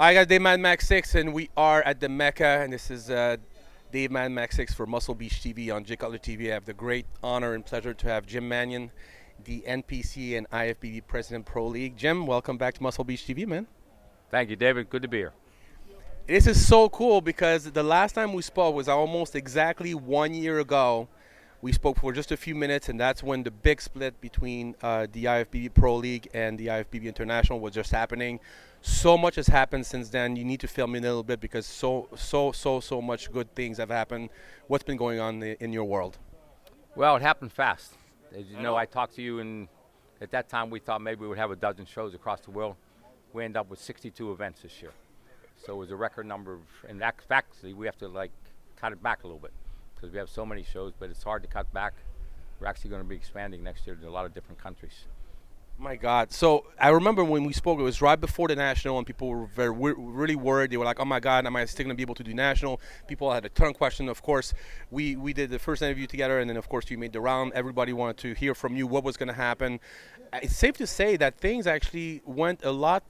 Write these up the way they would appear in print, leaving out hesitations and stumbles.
I got Dave Mad Max 6, and we are at the Mecca, and this is Dave Mad Max 6 for Muscle Beach TV on J Cutler TV. I have the great honor and pleasure to have Jim Manion, the NPC and IFBB President Pro League. Jim, welcome back to Muscle Beach TV, man. Thank you, David. Good to be here. This is so cool because the last time we spoke was almost exactly 1 year ago. We spoke for just a few minutes, and that's when the big split between the IFBB Pro League and the IFBB International was just happening. So much has happened since then. You need to fill me in a little bit because so much good things have happened. What's been going on in your world? Well, it happened fast. As you know, I talked to you, and at that time we thought maybe we would have a dozen shows across the world. We ended up with 62 events this year. So it was a record number of, and actually we have to cut it back a little bit because we have so many shows, but it's hard to cut back. We're actually going to be expanding next year to a lot of different countries. My God. So I remember when we spoke, it was right before the National, and people were really worried. They were like, oh, my God, am I still going to be able to do National? People had a ton of questions. Of course, we did the first interview together, and then, of course, you made the round. Everybody wanted to hear from you what was going to happen. It's safe to say that things actually went a lot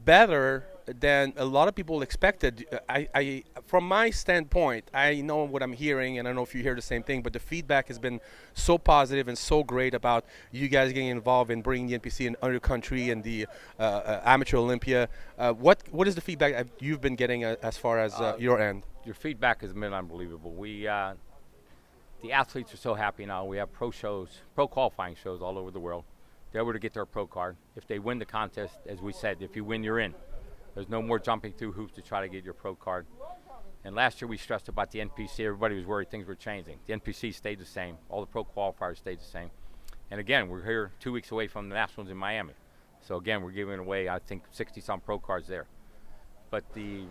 better than a lot of people expected. From my standpoint, I know what I'm hearing, and I don't know if you hear the same thing, but the feedback has been so positive and so great about you guys getting involved in bringing the NPC in other country and the amateur Olympia. What is the feedback that you've been getting as far as your end? Your feedback has been unbelievable. The athletes are so happy now. We have pro qualifying shows all over the world. They're able to get their pro card. If they win the contest, as we said, if you win, you're in. There's no more jumping through hoops to try to get your pro card. And last year we stressed about the NPC. Everybody was worried things were changing. The NPC stayed the same. All the pro qualifiers stayed the same. And again, we're here 2 weeks away from the Nationals in Miami. So again, we're giving away, I think, 60-some pro cards there. But the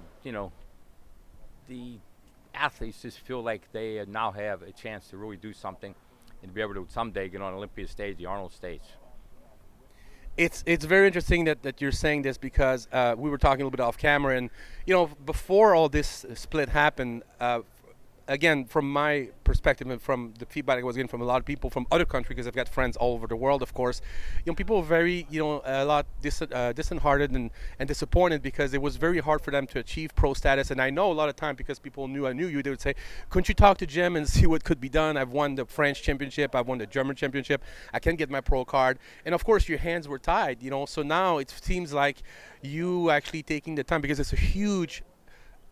athletes just feel like they now have a chance to really do something and to be able to someday get on Olympia stage, the Arnold stage. It's very interesting that you're saying this because we were talking a little bit off camera, and before all this split happened, again, from my perspective and from the feedback I was getting from a lot of people from other countries, because I've got friends all over the world, of course, people were very, a lot disheartened and disappointed because it was very hard for them to achieve pro status. And I know a lot of time because people knew I knew you, they would say, couldn't you talk to Jim and see what could be done? I've won the French championship, I've won the German championship, I can get my pro card. And of course your hands were tied, so now it seems like you actually taking the time, because it's a huge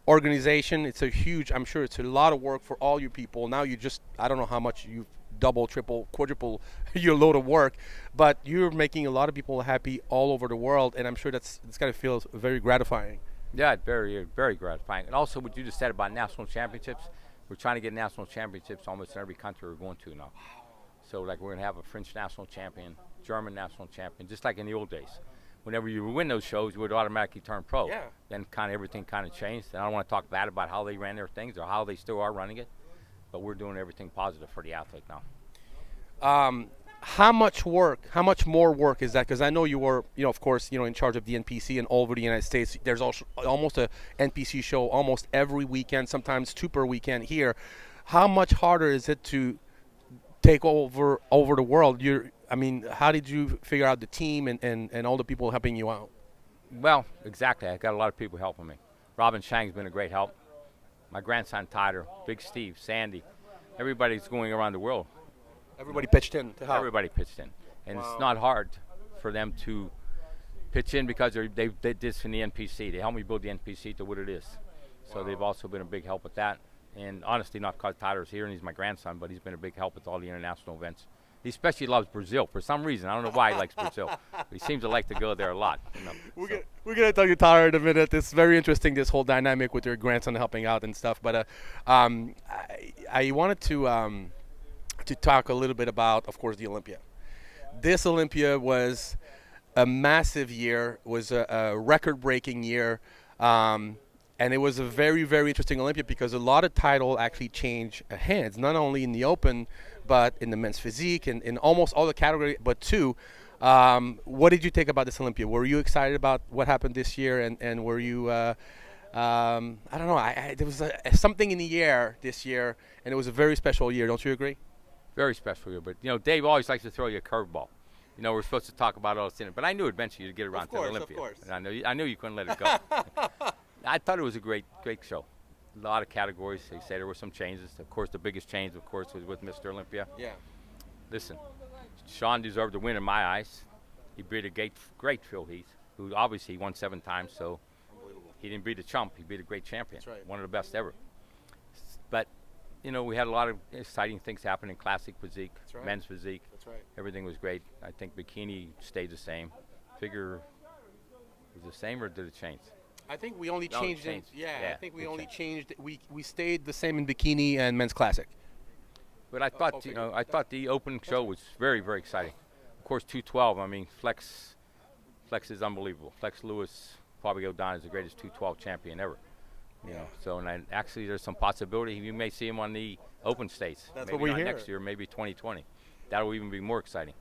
organization. It's a huge, I'm sure it's a lot of work for all you people. Now you just, I don't know how much you've double, triple, quadruple your load of work, but you're making a lot of people happy all over the world, and I'm sure it's got to feel very gratifying. Yeah, very, very gratifying. And also what you just said about national championships, we're trying to get national championships almost in every country we're going to now. So we're going to have a French national champion, German national champion, just like in the old days. Whenever you win those shows, you would automatically turn pro. Yeah. Then everything changed. And I don't want to talk bad about how they ran their things or how they still are running it, but we're doing everything positive for the athlete now. How much more work is that? Because I know you were, of course, in charge of the NPC and all over the United States. There's also almost a NPC show almost every weekend, sometimes 2 per weekend here. How much harder is it to take over the world? How did you figure out the team and all the people helping you out? Well, exactly. I got a lot of people helping me. Robin Shang's been a great help. My grandson Tyler, Big Steve, Sandy, everybody's going around the world. Everybody pitched in to help. Everybody pitched in. And Wow. It's not hard for them to pitch in because they did this in the NPC. They helped me build the NPC to what it is. So Wow. they've also been a big help with that. And honestly, not because Tyler's here and he's my grandson, but he's been a big help with all the international events. He especially loves Brazil for some reason. I don't know why he likes Brazil. But he seems to like to go there a lot. We're going to talk to Tyler in a minute. It's very interesting, this whole dynamic with your grandson helping out and stuff. But I wanted to talk a little bit about, of course, the Olympia. This Olympia was a massive year, was a record-breaking year. And it was a very, very interesting Olympia because a lot of title actually changed hands, not only in the open, but in the men's physique and in almost all the categories, but two. What did you think about this Olympia? Were you excited about what happened this year? And were you, I don't know, there was something in the air this year, and it was a very special year. Don't you agree? Very special year. But, Dave always likes to throw you a curveball. You know, we're supposed to talk about all this in it, but I knew eventually you'd get around to the Olympia. Of course. And I knew you couldn't let it go. I thought it was a great show. A lot of categories. They say there were some changes. Of course, the biggest change, of course, was with Mr. Olympia. Yeah. Listen, Sean deserved to win in my eyes. He beat a great Phil Heath, who obviously won 7 times, so he didn't beat a chump. He beat a great champion. That's right. One of the best ever. But, you know, we had a lot of exciting things happen in classic physique, That's right. men's physique. That's right. Everything was great. I think bikini stayed the same. Figure was the same, or did it change? I think we only No, it changed. changed. Yeah, Yeah, I think we it only changed. changed. We stayed the same in bikini and men's classic. But I thought, I thought the opening show was very, very exciting. Of course, 212. I mean, Flex is unbelievable. Flex Lewis probably go down as the greatest 212 champion ever. You know, so and actually, there's some possibility you may see him on the open stage. That's maybe what we not hear. next year, maybe 2020. That'll even be more exciting.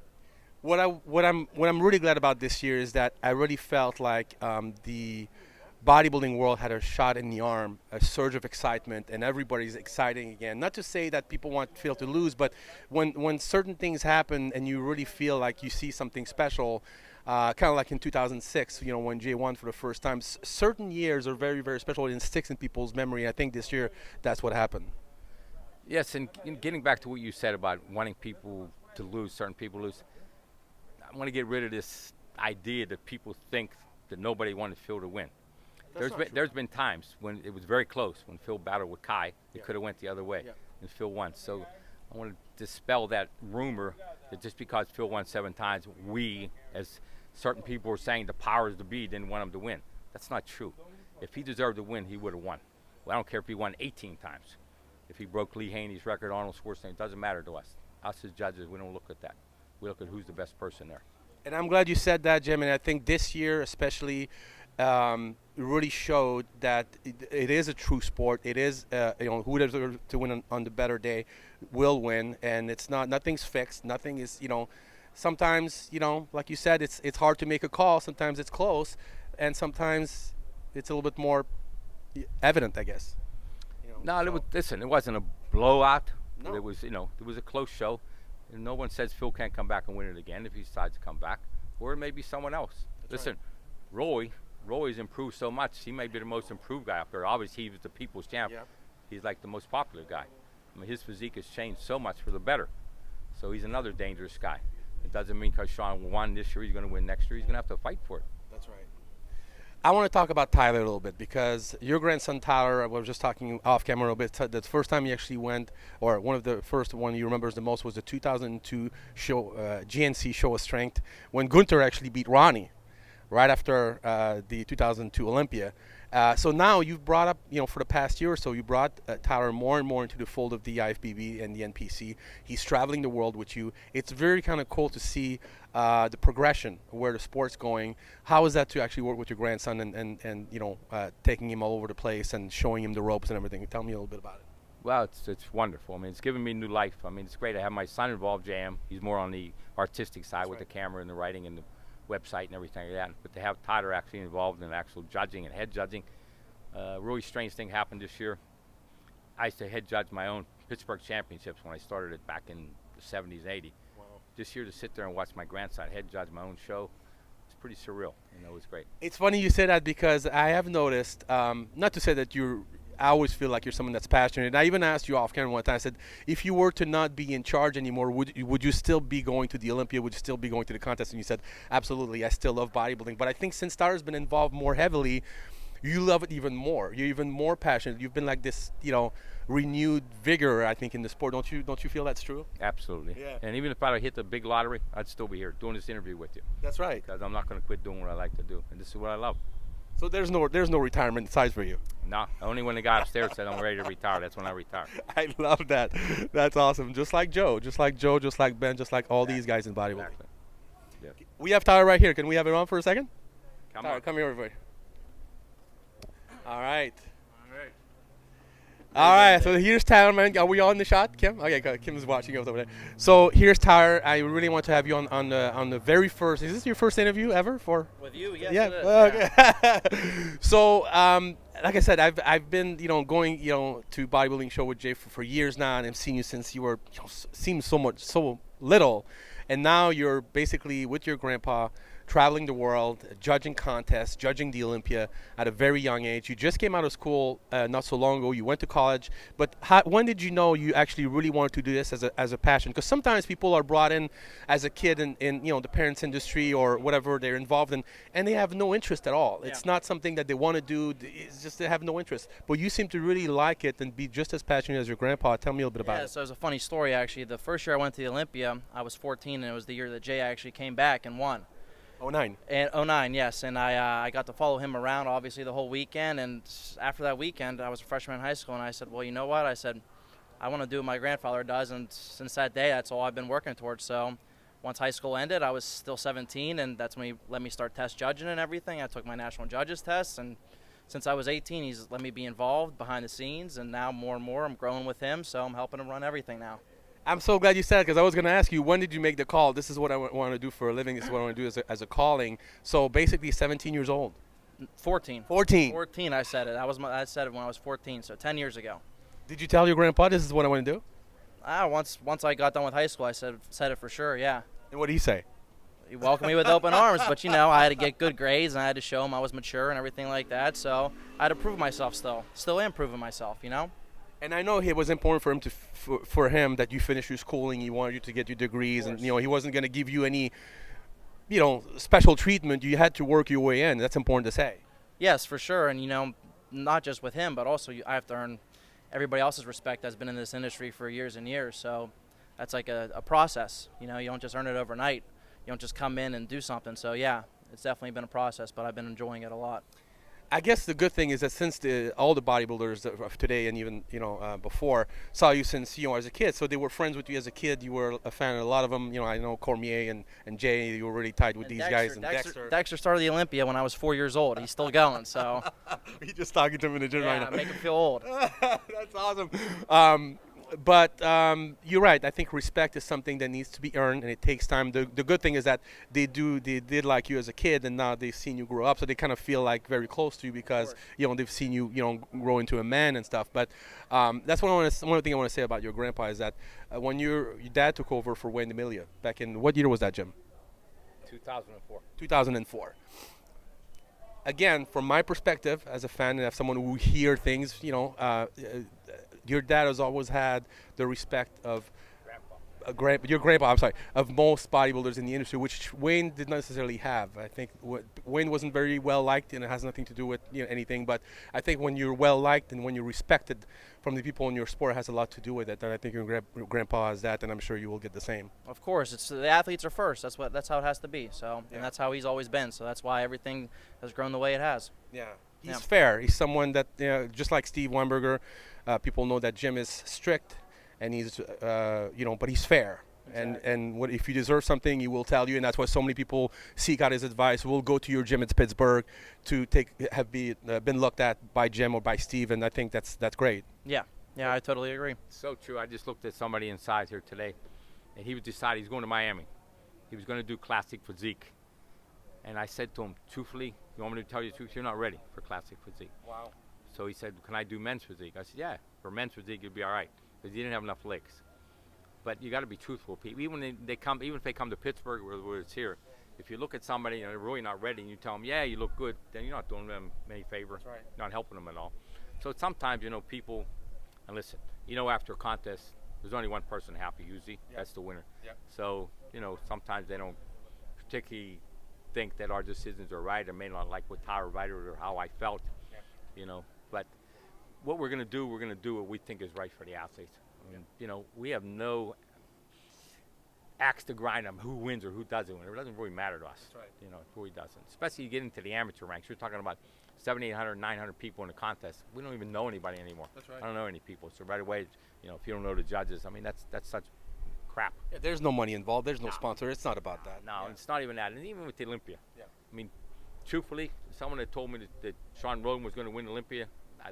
What I'm really glad about this year is that I really felt like the bodybuilding world had a shot in the arm, a surge of excitement, and everybody's exciting again. Not to say that people want Phil to lose, but when certain things happen and you really feel like you see something special, kind of like in 2006, you know, when Jay won for the first time. Certain years are very, very special and sticks in people's memory. I think this year that's what happened. Yes, and getting back to what you said about wanting people to lose, certain people lose, I want to get rid of this idea that people think that nobody wanted Phil to win. There's been times when it was very close, when Phil battled with Kai. It could have went the other way, and Phil won. So I want to dispel that rumor that just because Phil won 7 times, we, as certain people were saying the powers to be, didn't want him to win. That's not true. If he deserved to win, he would have won. Well, I don't care if he won 18 times. If he broke Lee Haney's record, Arnold Schwarzenegger, it doesn't matter to us. Us as judges, we don't look at that. We look at who's the best person there. And I'm glad you said that, Jim. And I think this year especially really showed that it is a true sport. It is, you know, who deserves to win on the better day will win. And it's not, nothing's fixed. Nothing is, you know, sometimes, you know, like you said, it's hard to make a call. Sometimes it's close. And sometimes it's a little bit more evident, I guess. You know, no, listen, it wasn't a blowout. No. It was, you know, it was a close show. And no one says Phil can't come back and win it again if he decides to come back. Or it may be someone else. Listen, Roy's improved so much. He may be the most improved guy up there. Obviously, he was the people's champ. Yep. He's like the most popular guy. I mean, his physique has changed so much for the better. So he's another dangerous guy. It doesn't mean because Sean won this year, he's going to win next year. He's going to have to fight for it. That's right. I want to talk about Tyler a little bit because your grandson Tyler, I was just talking off camera a little bit. The first time he actually went, or one of the first one you remembers the most was the 2002 show, GNC Show of Strength, when Gunther actually beat Ronnie, right after the 2002 Olympia. So now you've brought up, you know, for the past year or so, you brought Tyler more and more into the fold of the IFBB and the NPC. He's traveling the world with you. It's very kind of cool to see the progression, where the sport's going. How is that to actually work with your grandson and you know, taking him all over the place and showing him the ropes and everything? Tell me a little bit about it. Well, it's wonderful. I mean, it's given me new life. I mean, it's great to have my son involved, JM. He's more on the artistic side with the camera and the writing and the website and everything like that. But to have Tyler actually involved in actual judging and head judging, really strange thing happened this year. I used to head judge my own Pittsburgh championships when I started it back in the 70s and 80s. Wow. This year to sit there and watch my grandson head judge my own show, it's pretty surreal. You know, it was great. It's funny you say that because I have noticed, not to say that I always feel like you're someone that's passionate. And I even asked you off camera one time, I said, if you were to not be in charge anymore, would you still be going to the Olympia? Would you still be going to the contest? And you said, absolutely, I still love bodybuilding. But I think since Tyler's been involved more heavily, you love it even more. You're even more passionate. You've been like this, you know, renewed vigor, I think, in the sport. Don't you feel that's true? Absolutely. Yeah. And even if I hit the big lottery, I'd still be here doing this interview with you. That's right. Because I'm not going to quit doing what I like to do. And this is what I love. So there's no retirement size for you. No, only when the guy upstairs said I'm ready to retire, that's when I retire. I love that. That's awesome. Just like Joe, just like Ben, just like all these guys in bodybuilding. Exactly. Yeah. We have Tyler right here. Can we have him on for a second? Come Come here, everybody. All right. So here's Tyler, man. Are we on the shot, Kim? Okay, good. Kim's watching us over there. So here's Tyler. I really want to have you on the very first. Is this your first interview ever for? With you, yes. Yeah. It is. Okay. So, like I said, I've been going to bodybuilding show with Jay for years now, and I've seen you since you were seemed so little. and now you're basically with your grandpa traveling the world, judging contests, judging the Olympia at a very young age. You just came out of school not so long ago. You went to college, but when did you know you actually really wanted to do this as a passion? Because sometimes people are brought in as a kid in the parents' industry or whatever they're involved in, and they have no interest at all. It's not something that they want to do. It's just they have no interest. But you seem to really like it and be just as passionate as your grandpa. Tell me a little bit about it. So it was a funny story, actually. The first year I went to the Olympia, I was 14, and it was the year that Jay actually came back and won. 09. And 09, yes, and I got to follow him around obviously the whole weekend, and after that weekend I was a freshman in high school, and I said, well, you know what, I said, I want to do what my grandfather does, and since that day that's all I've been working towards. So once high school ended, I was still 17, and that's when he let me start test judging and everything. I took my national judges tests, and since I was 18 he's let me be involved behind the scenes, and now more and more I'm growing with him, so I'm helping him run everything now. I'm so glad you said it, because I was going to ask you, when did you make the call? This is what I want to do for a living. This is what I want to do as a calling. So basically 17 years old. 14. 14. I said it. I said it when I was 14, so 10 years ago. Did you tell your grandpa this is what I want to do? Once I got done with high school, I said it for sure, yeah. And what did he say? He welcomed me with open arms, but I had to get good grades, and I had to show him I was mature and everything like that, so I had to prove myself still am proving myself, And I know it was important for him for him that you finish your schooling. He wanted you to get your degrees, and he wasn't going to give you any, special treatment. You had to work your way in. That's important to say. Yes, for sure, and not just with him, but also I have to earn everybody else's respect that's been in this industry for years and years. So that's like a process. You don't just earn it overnight. You don't just come in and do something. So yeah, it's definitely been a process, but I've been enjoying it a lot. I guess the good thing is that since all the bodybuilders of today and even before saw you since as a kid, so they were friends with you as a kid. You were a fan of a lot of them. I know Cormier and Jay. You were really tied with these guys. And Dexter started the Olympia when I was 4 years old. He's still going. So you're just talking to him in the gym right now. Make him feel old. That's awesome. But you're right. I think respect is something that needs to be earned, and it takes time. The good thing is that they did like you as a kid, and now they've seen you grow up, so they kind of feel like very close to you because they've seen you grow into a man and stuff. But that's one thing I want to say about your grandpa is that when your dad took over for Wayne Amelia back in what year was that, Jim? 2004. 2004. Again, from my perspective as a fan and as someone who hear things, your dad has always had the respect of your grandpa, of most bodybuilders in the industry, which Wayne did not necessarily have. I think Wayne wasn't very well liked, and it has nothing to do with anything. But I think when you're well liked and when you're respected from the people in your sport, it has a lot to do with it. And I think your grandpa has that, and I'm sure you will get the same. Of course, it's the athletes are first. That's how it has to be. So, and that's how he's always been. So that's why everything has grown the way it has. Yeah. He's fair. He's someone that, just like Steve Weinberger, people know that Jim is strict, and he's, but he's fair. Exactly. And if you deserve something, he will tell you, and that's why so many people seek out his advice. Will go to your gym in Pittsburgh to been looked at by Jim or by Steve, and I think that's great. Yeah, I totally agree. So true. I just looked at somebody inside here today, and he was decided he's going to Miami. He was going to do classic physique. And I said to him, truthfully, you want me to tell you the truth? You're not ready for classic physique. Wow. So he said, can I do men's physique? I said, yeah, for men's physique, you'll be all right. Because he didn't have enough legs. But you got to be truthful. Even if they come to Pittsburgh where it's here, if you look at somebody and they're really not ready and you tell them, yeah, you look good, then you're not doing them any favor. That's right. You're not helping them at all. So sometimes, people, and listen, after a contest, there's only one person happy usually. Yep. That's the winner. Yep. So, sometimes they don't particularly think that our decisions are right, or may not like what Tyler Manion or how I felt, but what we're going to do what we think is right for the athletes. I mean, we have no axe to grind on who wins or who doesn't win. It doesn't really matter to us. That's right. It really doesn't. Especially you get into the amateur ranks. You're talking about 700, 800, 900 people in a contest. We don't even know anybody anymore. That's right. I don't know any people. So right away, if you don't know the judges, I mean, that's such crap. Yeah, there's no money involved. There's no sponsor. It's not about that. No, it's not even that. And even with the Olympia. Yeah. I mean, truthfully, someone had told me that Sean Rogan was going to win Olympia,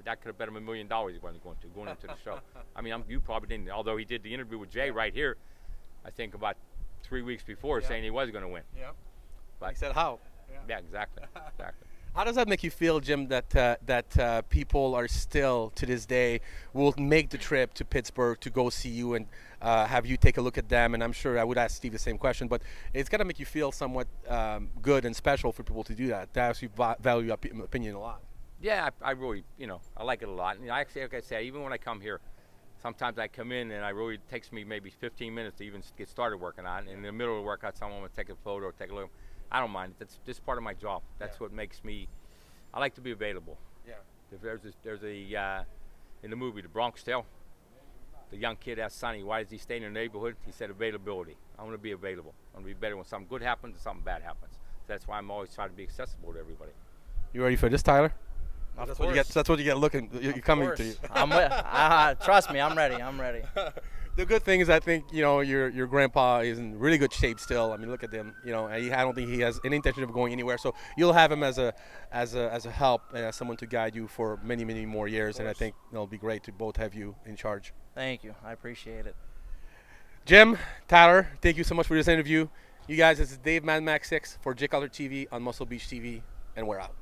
that could have bet him $1 million he wasn't going into the show. I mean, you probably didn't, although he did the interview with Jay right here, I think about 3 weeks before, saying he was going to win. Yeah. But he said how. Yeah, exactly. How does that make you feel, Jim, that people are still, to this day, will make the trip to Pittsburgh to go see you and have you take a look at them? And I'm sure I would ask Steve the same question, but it's got to make you feel somewhat good and special for people to do that. They actually value your opinion a lot. Yeah, I really, I like it a lot. And actually, like I say, even when I come here, sometimes I come in and it takes me maybe 15 minutes to even get started working on it. In the middle of the workout, someone would take a photo or take a look. I don't mind. That's just part of my job. That's what makes me. I like to be available. Yeah. There's a in the movie The Bronx Tale. The young kid asked Sonny, "Why does he stay in the neighborhood?" He said, "Availability. I want to be available. I want to be better when something good happens and something bad happens." So that's why I'm always trying to be accessible to everybody. You ready for this, Tyler? Of course. That's what you get looking. You're coming to you. Trust me, I'm ready. I'm ready. The good thing is, I think your grandpa is in really good shape still. I mean, look at him. I don't think he has any intention of going anywhere. So you'll have him as a help, as someone to guide you for many, many more years. And I think it'll be great to both have you in charge. Thank you. I appreciate it. Jim, Tyler, thank you so much for this interview. You guys, this is Dave Mad Max 6 for J Color TV on Muscle Beach TV, and we're out.